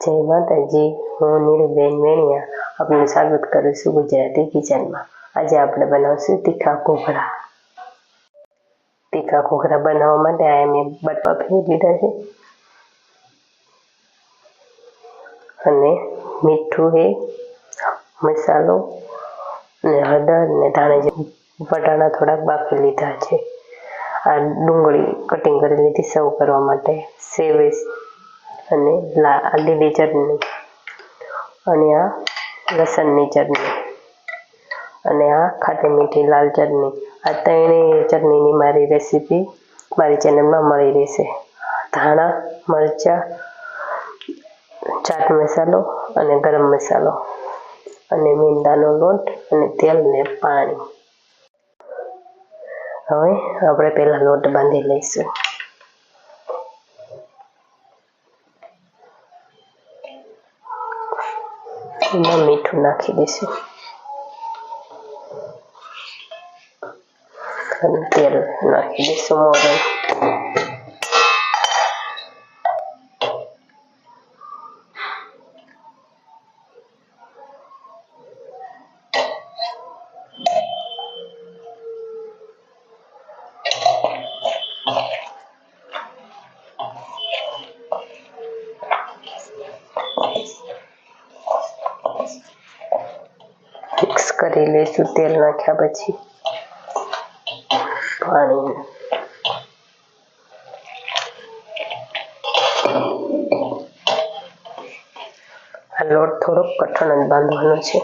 જય માતાજી, હું નીરુબેન વેણિયા આપનું સ્વાગત કરું છું ગુજરાતી કિચનમાં। આજે આપણે બનાવશું તીખા ઘૂઘરા। તીખા ઘૂઘરા બનાવવા માટે આ મેં બટાકા ફેરી લીધા છે અને મીઠું છે, મસાલો અને હળદર અને ધાણા જીરું, બટાણા થોડાક બાફી લીધા છે। આ ડુંગળી કટિંગ કરી લીધી સર્વ કરવા માટે, સેવ અને લીલી ચટણી અને આ લસણની ચટણી અને આ ખાટી મીઠી લાલ ચટણી। આ ત્રણેય ચટણીની મારી રેસીપી મારી ચેનલમાં મળી રહેશે। ધાણા, મરચાં, ચાટ મસાલો અને ગરમ મસાલો અને મેંદાનો લોટ અને તેલ ને પાણી। હવે આપણે પહેલા લોટ બાંધી લઈશું। એમાં મીઠું નાખી દઈશું અને તેલ નાખી દઈશું મોરન। મિક્સ કરી લઈશું તેલ નાખ્યા પછી પાણી। આ લોટ થોડોક કઠણ જ બાંધવાનો છે।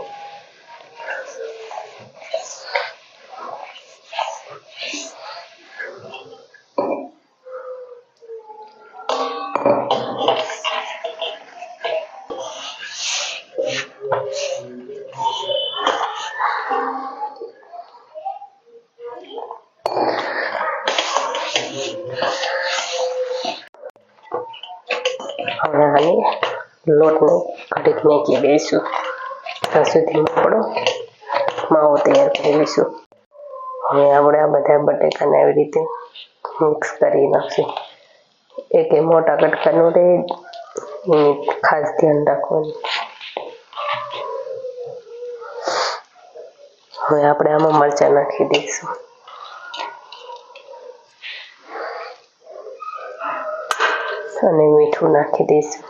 હવે આને લોટને ઘડીક મેકી દઈશું ત્યાં સુધી આપણો માવો તૈયાર કરી લઈશું। હવે આપણે આ બધા બટેકાને આવી રીતે મિક્સ કરી નાખશું। એક મોટા કટકાનું રહે એનું ખાસ ધ્યાન રાખવાનું। હવે આપણે આમાં મરચાં નાખી દઈશું અને મીઠું નાખી દઈશું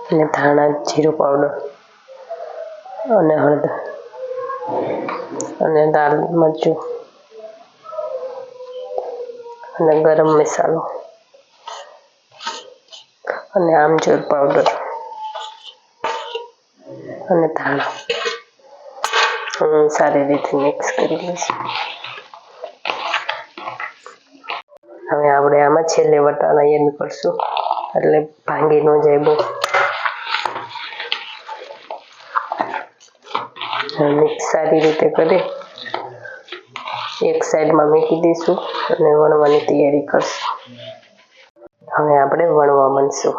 અને ધાણા જીરું પાવડર અને હળદર અને લાલ મરચું અને ગરમ મસાલો અને આમચૂર પાવડર અને ધાણા સારી રીતે મિક્સ કરી લઈશું। હવે આપણે આમાં છેલ્લે વટાણા એડ કરશું એટલે ભાંગી ન જાય બહુ। મિક્સ સારી રીતે કરી એક સાઈડમાં મૂકી દઈશું અને વણવાની તૈયારી કરશું। હવે આપણે વણવા માંડશું।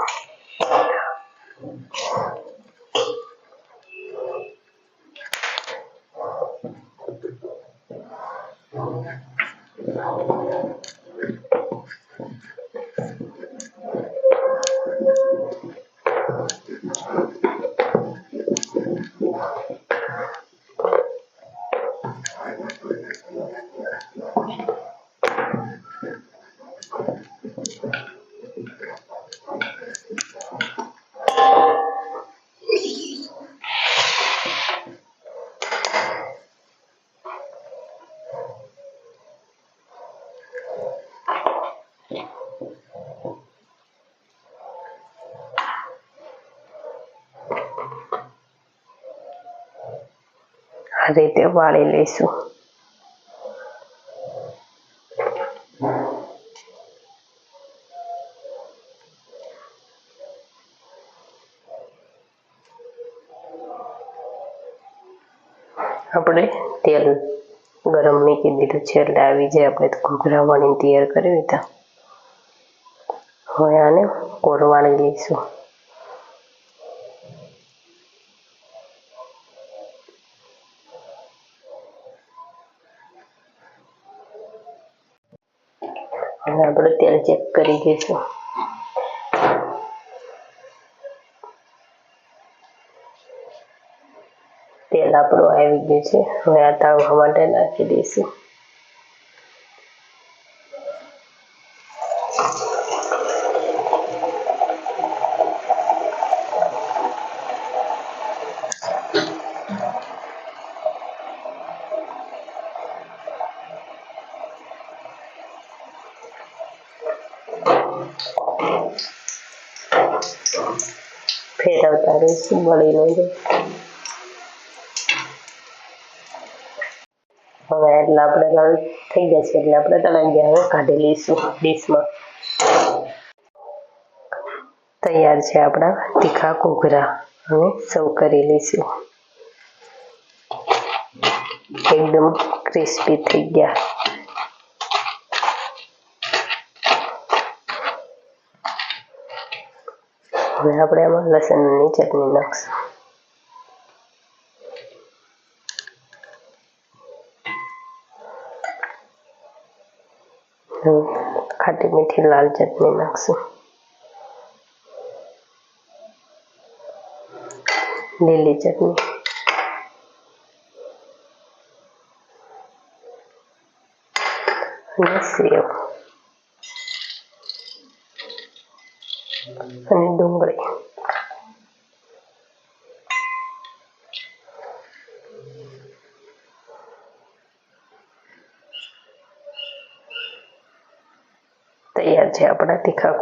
આ રીતે વાળી લઈશું। આપણે તેલ ગરમ મૂકી દીધું છે એટલે આવી જાય આપણે ઘૂઘરા વણીને તૈયાર કરી દીધા। હવે આને કોર વાળી લઈશું। હવે આપણે તેલ ચેક કરી દઈશું। તેલ આપણું આવી ગયું છે. હવે આ તળવા માટે નાખી દઈશું. ફેરવતા રહીશું બળી નહીં જાય. હવે એટલે આપણે લાલ થઈ ગયા છે એટલે આપણે તળાઈ ગયા. હવે કાઢી લઈશું ડીશમાં. તૈયાર છે આપણા તીખા ઘૂઘરા. હવે સર્વ કરી લઈશું. એકદમ ક્રિસ્પી થઈ ગયા. હવે આપણે આમાં લસણની ચટણી નાખશું. ખાટી મીઠી લાલ ચટણી નાખશું. લીલી ચટણી, અને સેવ અને ડુંગળી. તૈયાર છે આપણા તીખા